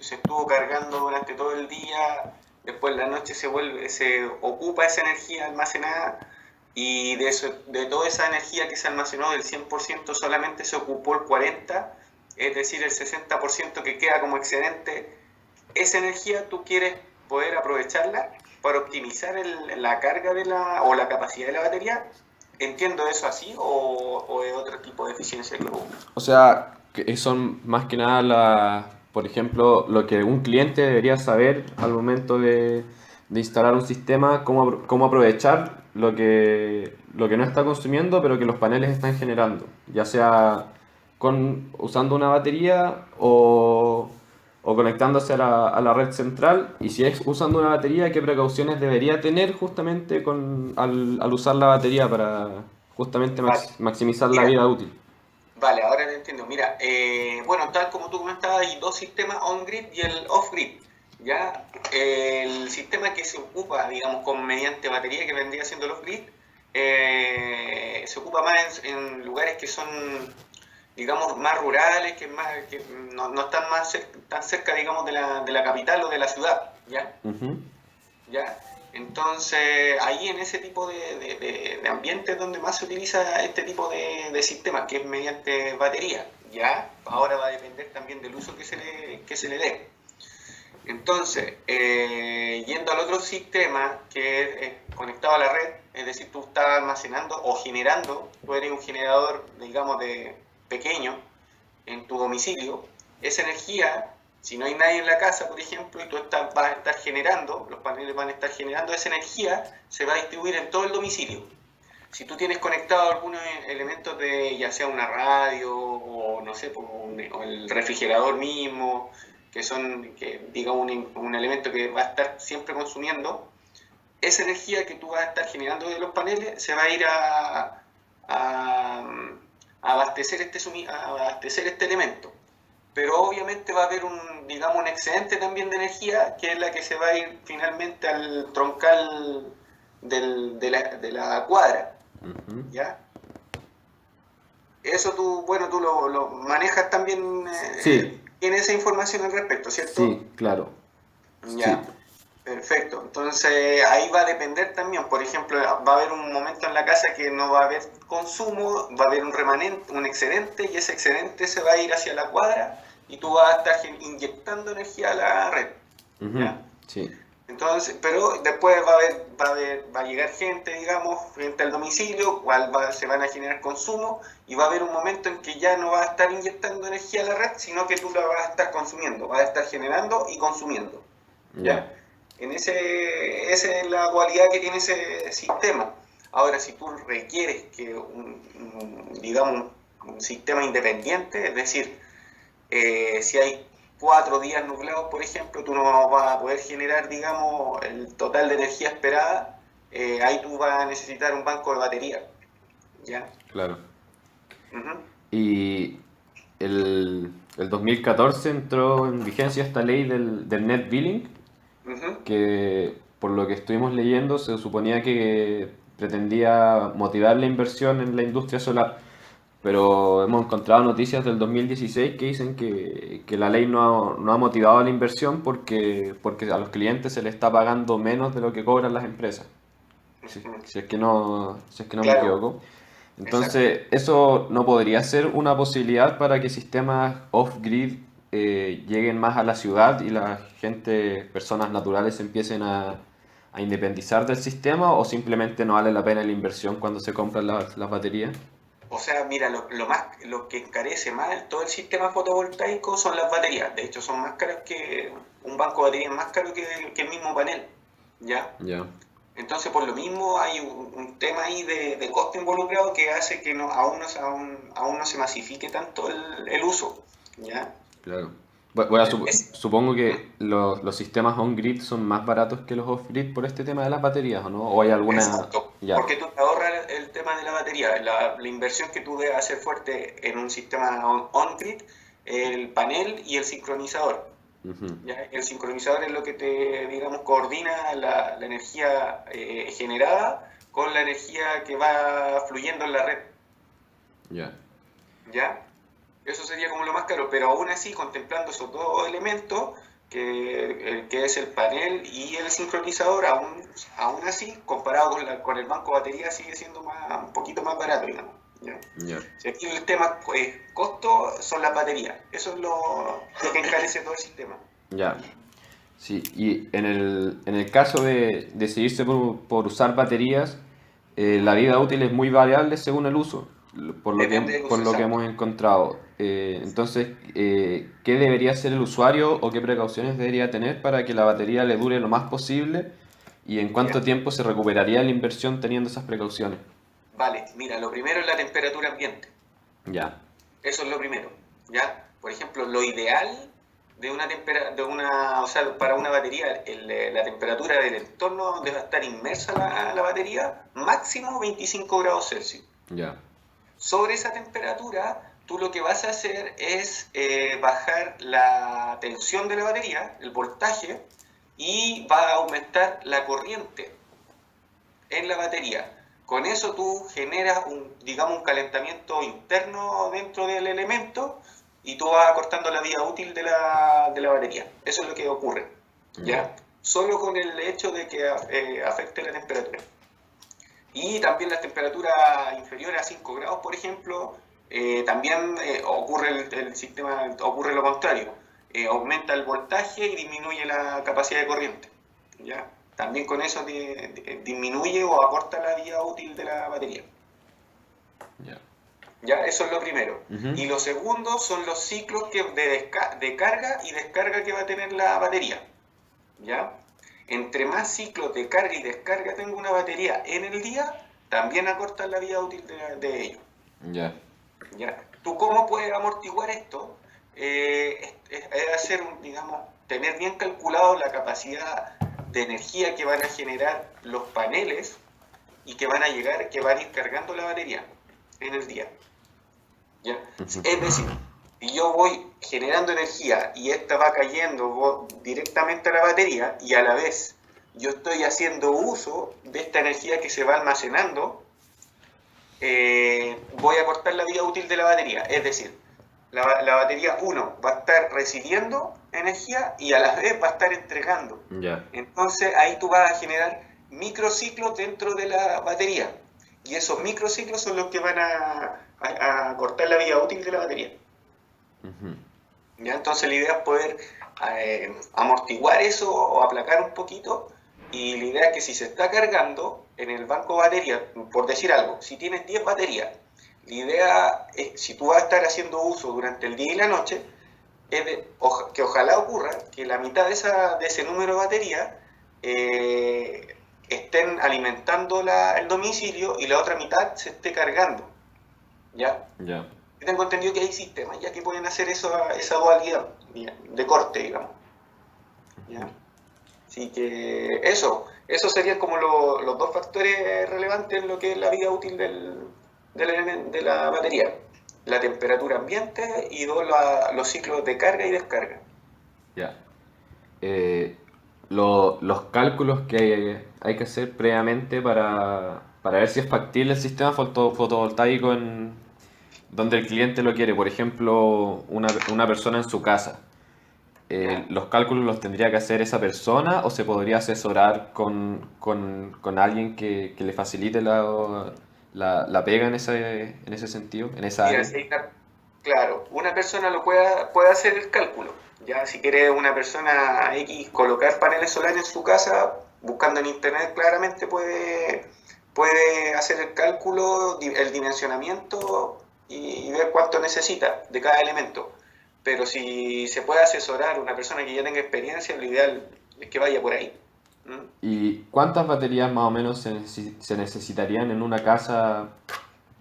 se estuvo cargando durante todo el día, después en la noche se ocupa esa energía almacenada y de toda esa energía que se almacenó del 100% solamente se ocupó el 40%, es decir, el 60% que queda como excedente. Esa energía tú quieres poder aprovecharla para optimizar la carga o la capacidad de la batería. ¿Entiendo eso así o es otro tipo de eficiencia que busca? O sea, que son más que nada, por ejemplo, lo que un cliente debería saber al momento de instalar un sistema, cómo aprovechar lo que no está consumiendo, pero que los paneles están generando, ya sea usando una batería o conectándose a la red central. Y si es usando una batería, ¿qué precauciones debería tener justamente al usar la batería para justamente Vale, maximizar la mira, vida útil? vale, ahora te entiendo. Mira, bueno, tal como tú comentabas, hay dos sistemas on-grid y el off-grid. ¿Ya? El sistema que se ocupa, digamos, mediante batería, que vendría siendo el off-grid, se ocupa más en lugares que son, digamos, más rurales, que no están tan cerca, digamos, de la capital o de la ciudad. ¿Ya? Ujú. ¿Ya? Entonces, ahí en ese tipo de ambientes donde más se utiliza este tipo de sistemas, que es mediante batería, ¿ya? Ahora va a depender también del uso que se le dé. Entonces, yendo al otro sistema que es conectado a la red, es decir, tú estás almacenando o generando, tú eres un generador, digamos, de pequeño en tu domicilio, esa energía, si no hay nadie en la casa, por ejemplo, y tú vas a estar generando, los paneles van a estar generando, esa energía se va a distribuir en todo el domicilio. Si tú tienes conectado algunos elementos de, ya sea una radio o no sé, o el refrigerador mismo, que son, que digamos, un elemento que va a estar siempre consumiendo, esa energía que tú vas a estar generando de los paneles se va a ir a a abastecer este elemento. Pero obviamente va a haber digamos, un excedente también de energía, que es la que se va a ir finalmente al troncal de la cuadra. Ujú. ¿Ya? Eso bueno, tú lo manejas también, Sí, tienes esa información al respecto, ¿cierto? sí, claro. Sí. Ya, perfecto. Entonces ahí va a depender también, por ejemplo, va a haber un momento en la casa que no va a haber consumo, va a haber un remanente, un excedente y ese excedente se va a ir hacia la cuadra y tú vas a estar inyectando energía a la red. Ujú. ¿Ya? Sí, Entonces, pero después va a llegar gente, digamos, gente al domicilio, se van a generar consumo y va a haber un momento en que ya no va a estar inyectando energía a la red, sino que tú la vas a estar consumiendo, vas a estar generando y consumiendo. ya. ¿Ya? Esa es la cualidad que tiene ese sistema. Ahora, si tú requieres que digamos, un sistema independiente, es decir, si hay 4 días nublados, por ejemplo, tú no vas a poder generar, digamos, el total de energía esperada, ahí tú vas a necesitar un banco de batería, ¿ya? Claro. Ujú, Y el 2014 entró en vigencia esta ley del net billing, ujú. que por lo que estuvimos leyendo se suponía que pretendía motivar la inversión en la industria solar. Pero hemos encontrado noticias del 2016 que dicen que la ley no ha motivado la inversión porque a los clientes se les está pagando menos de lo que cobran las empresas. Si es que no me Claro, equivoco. exacto. Entonces, eso no podría ser una posibilidad para que sistemas off-grid lleguen más a la ciudad y la gente, personas naturales, se empiecen a independizar del sistema, o simplemente no vale la pena la inversión cuando se compran las baterías. O sea, mira, lo que encarece más todo el sistema fotovoltaico son las baterías. De hecho, son más caras que un banco de baterías, más caro que el mismo panel, ¿ya? Ya, Entonces, por lo mismo, hay un tema ahí de costo involucrado que hace que aún no se masifique tanto el uso, ¿ya? claro. Es, Supongo ¿Mm? que los sistemas on-grid son más baratos que los off-grid por este tema de las baterías, ¿o no? ¿O hay alguna...? Exacto, Ya, porque tú te ahorras el tema de la batería, la inversión que tú debes hacer fuerte en un sistema on-grid, el panel y el sincronizador. ujú, ¿Ya? El sincronizador es lo que te, digamos, coordina la energía generada con la energía que va fluyendo en la red, ya. ¿ya? Eso sería como lo más caro, pero aún así, contemplando esos dos elementos, que es el panel y el sincronizador, aún así, comparado con el banco de batería, sigue siendo un poquito más barato, digamos. ¿Ya? Ya. Si aquí el tema costo son las baterías, eso es lo que encarece todo el sistema. Ya. Sí, y en el caso de decidirse por usar baterías, la vida útil es muy variable según el uso, Depende del por uso lo que exacto. hemos encontrado. Entonces, ¿qué debería hacer el usuario o qué precauciones debería tener para que la batería le dure lo más posible y en cuánto ¿Ya? tiempo se recuperaría la inversión teniendo esas precauciones? Vale, mira, lo primero es la temperatura ambiente. Ya, Eso es lo primero, ¿ya? Por ejemplo, lo ideal o sea, para una batería, la temperatura del entorno debe estar inmersa la batería, máximo 25 grados Celsius. ya, Sobre esa temperatura, tú lo que vas a hacer es bajar la tensión de la batería, el voltaje, y va a aumentar la corriente en la batería. Con eso tú generas digamos, un calentamiento interno dentro del elemento y tú vas acortando la vida útil de la batería. Eso es lo que ocurre, ya, ¿ya? Solo con el hecho de que afecte la temperatura. Y también las temperaturas inferiores a 5 grados, por ejemplo, también ocurre el sistema, ocurre lo contrario. Aumenta el voltaje y disminuye la capacidad de corriente, ¿ya? También con eso disminuye o acorta la vida útil de la batería. ya. ¿Ya? Eso es lo primero. Ujú. Y lo segundo son los ciclos de carga y descarga que va a tener la batería. ¿Ya? Entre más ciclos de carga y descarga tenga una batería en el día, también acorta la vida útil de ellos. Ya, ¿Ya? ¿Tú cómo puedes amortiguar esto? Es hacer, digamos, tener bien calculado la capacidad de energía que van a generar los paneles y que van a ir cargando la batería en el día. ¿Ya? ujú, Es decir, si yo voy generando energía y esta va cayendo directamente a la batería y a la vez yo estoy haciendo uso de esta energía que se va almacenando, voy a cortar la vida útil de la batería. Es decir, la batería 1 va a estar recibiendo energía y a la vez va a estar entregando. ya, Entonces ahí tú vas a generar microciclos dentro de la batería. Y esos microciclos son los que van a cortar la vida útil de la batería. ujú, ¿Ya? Entonces la idea es poder amortiguar eso o aplacar un poquito. Y la idea es que si se está cargando en el banco de baterías, por decir algo, si tienes 10 baterías, la idea es, si tú vas a estar haciendo uso durante el día y la noche, es que ojalá ocurra que la mitad de ese número de baterías estén alimentando el domicilio y la otra mitad se esté cargando. ¿Ya? ya. Yo tengo entendido que hay sistemas ya que pueden hacer esa dualidad de corte, digamos. ¿Ya? Así que eso serían como los dos factores relevantes en lo que es la vida útil de la batería. La temperatura ambiente y los ciclos de carga y descarga. Ya. Eh, los cálculos que hay que hacer previamente para ver si es factible el sistema fotovoltaico en donde el cliente lo quiere. Por ejemplo, una persona en su casa. ¿Ya? ¿Los cálculos los tendría que hacer esa persona o se podría asesorar con alguien que le facilite la pega en ese sentido, en esa Mira, área? si claro, una persona puede hacer el cálculo. Ya, si quiere una persona X colocar paneles solares en su casa, buscando en internet claramente puede hacer el cálculo, el dimensionamiento y ver cuánto necesita de cada elemento. Pero si se puede asesorar una persona que ya tenga experiencia, lo ideal es que vaya por ahí. ¿Mm? ¿Y cuántas baterías más o menos se necesitarían en una casa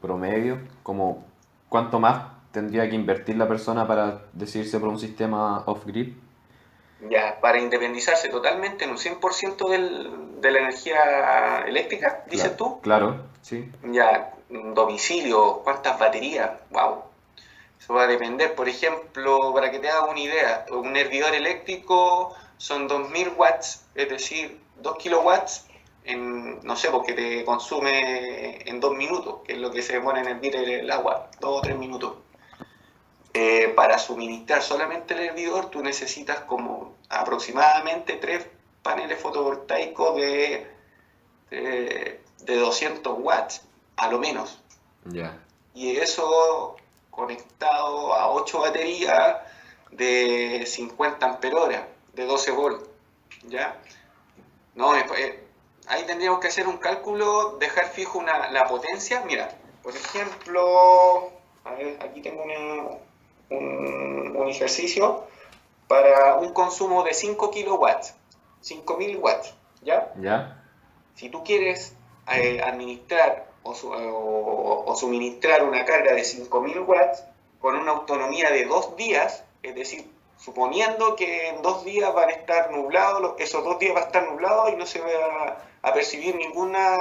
promedio? Como, ¿cuánto más tendría que invertir la persona para decidirse por un sistema off-grid? Ya, para independizarse totalmente en un 100% de la energía eléctrica, dices tú. Claro, sí. Ya, domicilio, cuántas baterías, wow. Eso va a depender, por ejemplo, para que te hagas una idea, un hervidor eléctrico son 2000 watts, es decir, 2 kilowatts no sé, porque te consume en 2 minutos, que es lo que se demora en hervir el agua, 2 o 3 minutos. Para suministrar solamente el hervidor, tú necesitas como aproximadamente 3 paneles fotovoltaicos de 200 watts, a lo menos. Ya. Y eso conectado a 8 baterías de 50 amperios, de 12 volts. ¿Ya? No, ahí tendríamos que hacer un cálculo, dejar fijo la potencia. Mira, por ejemplo, a ver, aquí tengo un ejercicio para un consumo de 5 kilowatts, 5000 watts, ¿ya? ¿Ya? Si tú quieres administrar o suministrar una carga de 5000 watts con una autonomía de 2 días, es decir, suponiendo que en 2 días van a estar nublados, esos 2 días va a estar nublado y no se va a percibir ninguna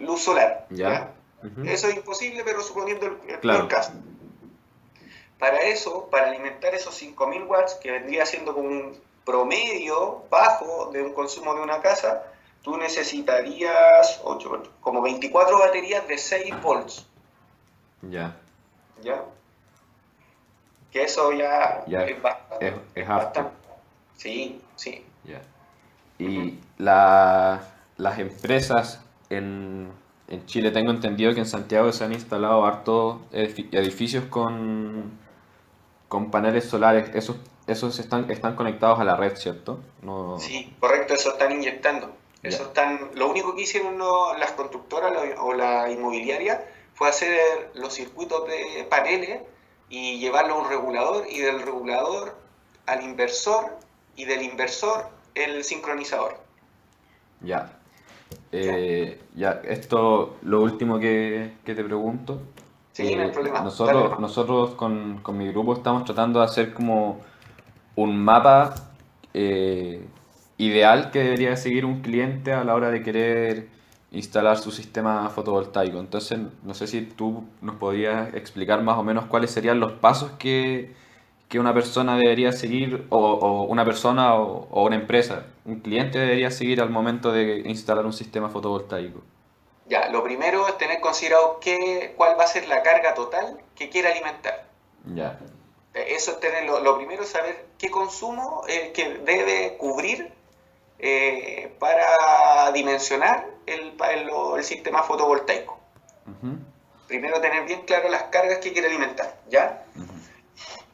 luz solar, ¿Ya? ¿ya? Ujú. Eso es imposible, pero suponiendo el Claro. peor caso. Para eso, para alimentar esos 5000 watts, que vendría siendo como un promedio bajo de un consumo de una casa, tú necesitarías como 24 baterías de 6 volts, Ya. ¿ya? Que eso ya Ya. es bastante. Es harto. Sí, sí. Ya. Uh-huh. Y las empresas en Chile, tengo entendido que en Santiago se han instalado hartos edificios con paneles solares. Esos están conectados a la red, ¿cierto? No. Sí, correcto, eso están inyectando. Ya. Lo único que hicieron las constructoras o la inmobiliaria fue hacer los circuitos de paneles y llevarlo a un regulador, y del regulador al inversor, y del inversor el sincronizador. Ya. ¿Ya? Ya, esto, lo último que te pregunto. Sí, no hay problema. Dale Nosotros, nomás. nosotros con mi grupo estamos tratando de hacer como un mapa eh, ideal que debería seguir un cliente a la hora de querer instalar su sistema fotovoltaico. Entonces, no sé si tú nos podrías explicar más o menos cuáles serían los pasos que una persona debería seguir, o una persona o una empresa, un cliente debería seguir al momento de instalar un sistema fotovoltaico. Ya, lo primero es tener considerado cuál va a ser la carga total que quiere alimentar. Ya. Eso es tener, lo primero es saber qué consumo que debe cubrir para dimensionar el sistema fotovoltaico. Ujú, Primero tener bien claro las cargas que quiere alimentar, ¿ya? ujú,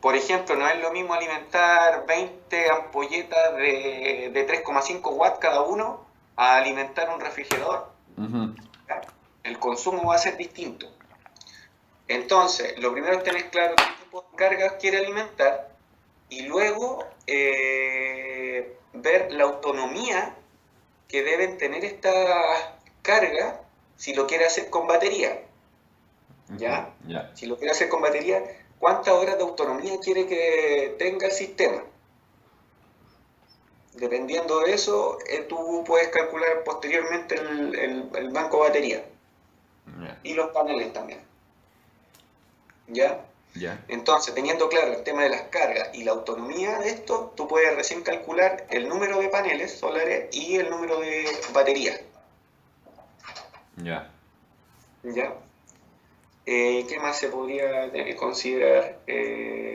Por ejemplo, no es lo mismo alimentar 20 ampolletas de 3,5 watts cada uno a alimentar un refrigerador, ujú. ¿ya? El consumo va a ser distinto. Entonces, lo primero es tener claro qué tipo de cargas quiere alimentar, y luego ver la autonomía que deben tener estas cargas si lo quiere hacer con batería, Ujú. ¿ya? Ya. Si lo quiere hacer con batería, ¿cuántas horas de autonomía quiere que tenga el sistema? Dependiendo de eso, tú puedes calcular posteriormente el banco de batería Ya. y los paneles también, ¿ya? Ya. Entonces, teniendo claro el tema de las cargas y la autonomía de esto, tú puedes recién calcular el número de paneles solares y el número de baterías, Ya. ¿ya? ¿Qué más se podría considerar?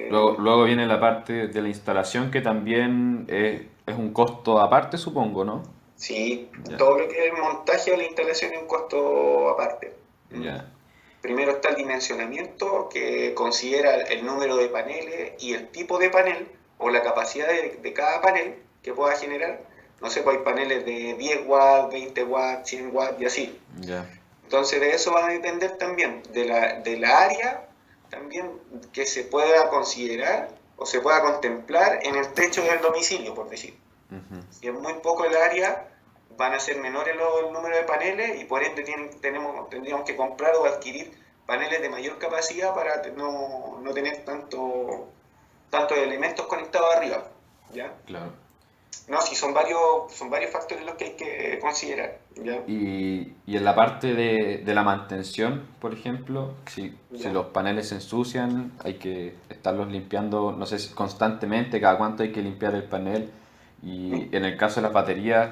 Luego viene la parte de la instalación que también es un costo aparte, supongo, ¿no? Sí, Ya. todo lo que es el montaje o la instalación es un costo aparte. ¿Mm? Ya. Primero está el dimensionamiento, que considera el número de paneles y el tipo de panel o la capacidad de cada panel que pueda generar. No sé, pues hay paneles de 10 watts, 20 watts, 100 watts y así. Ya. Entonces de eso va a depender también de la área también que se pueda considerar o se pueda contemplar en el techo del domicilio, por decir. Ujú. Si es muy poco el área, van a ser menores el número de paneles, y por ende tendríamos que comprar o adquirir paneles de mayor capacidad para no tener tantos elementos conectados arriba, ¿ya? Claro. No, sí, son varios factores los que hay que considerar, ¿ya? Y en la parte de la mantención, por ejemplo, si ¿Ya? los paneles se ensucian, hay que estarlos limpiando, no sé si constantemente, cada cuánto hay que limpiar el panel. Y en el caso de las baterías,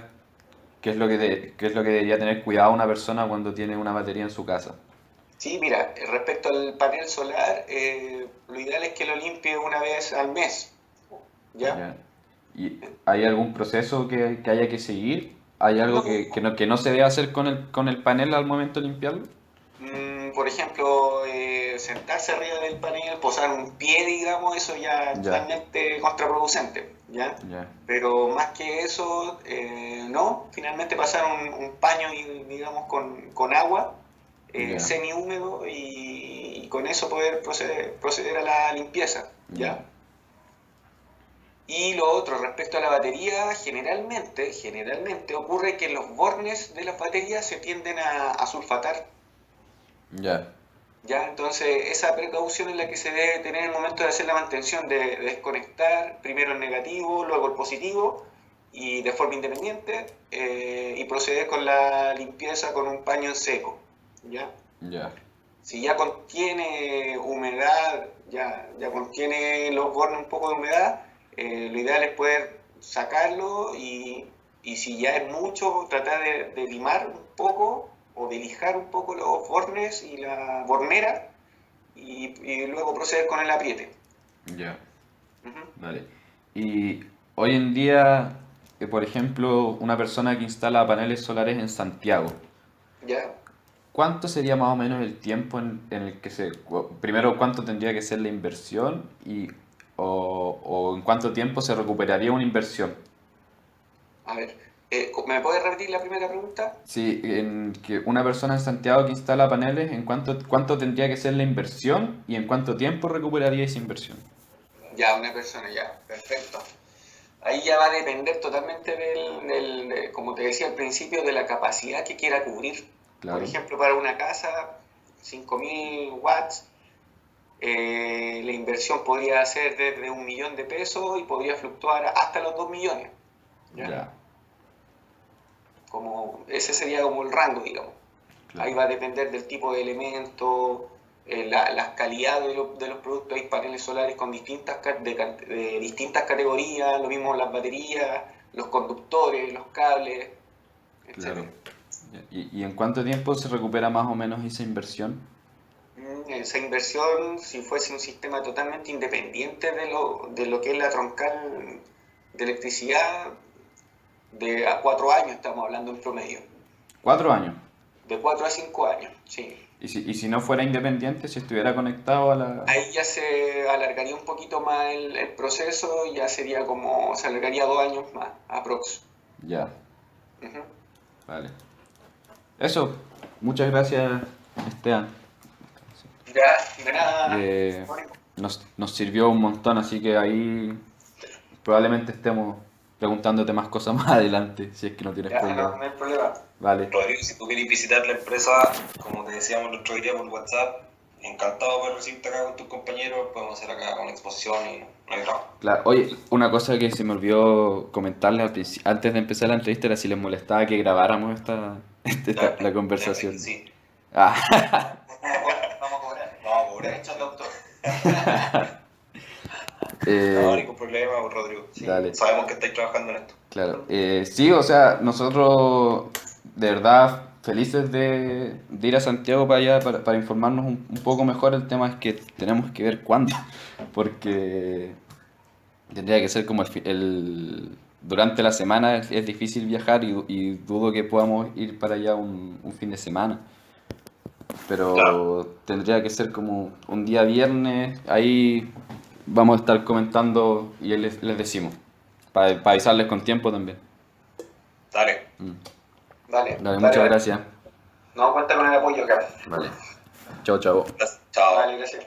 ¿qué es lo que debería tener cuidado una persona cuando tiene una batería en su casa? Sí, mira, respecto al panel solar, lo ideal es que lo limpie una vez al mes, ¿ya? Ya. ¿Y hay algún proceso que haya que seguir? ¿Hay algo No, que no se debe hacer con el panel al momento de limpiarlo? por ejemplo, sentarse arriba del panel, posar un pie, digamos, eso ya es Ya, totalmente contraproducente, ¿ya? ya, Pero más que eso, no, finalmente pasar un paño, digamos, con agua, ya, semi-húmedo y con eso poder proceder a la limpieza, ya, ¿ya? Y lo otro, respecto a la batería, generalmente ocurre que los bornes de las baterías se tienden a sulfatar. ya, ¿Ya? Entonces, esa precaución es la que se debe tener en el momento de hacer la mantención, de desconectar primero el negativo, luego el positivo, y de forma independiente, y proceder con la limpieza con un paño en seco. ¿Ya? ya, Si ya contiene humedad, ya contiene los bornes un poco de humedad, lo ideal es poder sacarlo y si ya es mucho, tratar de limar un poco o de lijar un poco los bornes y la bornera y luego proceder con el apriete. ya. Ujú. Vale. Y hoy en día, por ejemplo, una persona que instala paneles solares en Santiago, ¿Ya? ¿cuánto sería más o menos el tiempo en el que primero, cuánto tendría que ser la inversión o en cuánto tiempo se recuperaría una inversión? A ver, ¿me puedes repetir la primera pregunta? Sí, en que una persona en Santiago que instala paneles, ¿cuánto tendría que ser la inversión y en cuánto tiempo recuperaría esa inversión? Ya, una persona, ya, perfecto. Ahí ya va a depender totalmente como te decía al principio, de la capacidad que quiera cubrir. Por Claro, ejemplo, para una casa, 5.000 watts, la inversión podría ser desde 1 millón de pesos y podría fluctuar hasta los 2 millones. ¿Ya? ya, Ese sería como el rango, digamos. Ahí claro, va a depender del tipo de elemento, las calidades de los productos. Hay paneles solares con de distintas categorías, lo mismo las baterías, los conductores, los cables, claro. etcétera. Ya. ¿Y en cuánto tiempo se recupera más o menos esa inversión? Esa inversión, si fuese un sistema totalmente independiente de lo que es la troncal de electricidad, de a 4 años estamos hablando en promedio. 4 años. De 4 a 5 años, sí. ¿Y si no fuera independiente, si estuviera conectado a la... Ahí ya se alargaría un poquito más el proceso, ya sería como, se alargaría 2 años más, aprox. Ya, Ujú. vale. Eso, muchas gracias, Esteban. Ya, de nada. Eh, nos sirvió un montón, así que ahí probablemente estemos preguntándote más cosas más adelante, si es que no tienes Ya, no, problema. no hay problema. Vale, Rodrigo, si tú quieres visitar la empresa, como te decíamos el otro día por WhatsApp, encantado de recibirte acá con tus compañeros, podemos hacer acá una exposición y no hay drama. claro. Oye, una cosa que se me olvidó comentarle antes de empezar la entrevista era si les molestaba que grabáramos la conversación. Sí, Ah, Vamos a cobrar. vamos a cobrar. Derecho al doctor. No, eh, ningún problema, Rodrigo. Sí, dale. sabemos que estáis trabajando en esto. Claro, sí, o sea, nosotros de verdad felices de ir a Santiago para allá para informarnos un poco mejor. El tema es que tenemos que ver cuándo, porque tendría que ser como durante la semana es difícil viajar y dudo que podamos ir para allá un fin de semana, Claro, pero tendría que ser como un día viernes, ahí vamos a estar comentando y les decimos, para avisarles con tiempo también. dale. Mm. Dale, Dale, dale, muchas dale. gracias. No, cuenta con el apoyo acá. Vale. Chao, chao. Chao. Vale, gracias.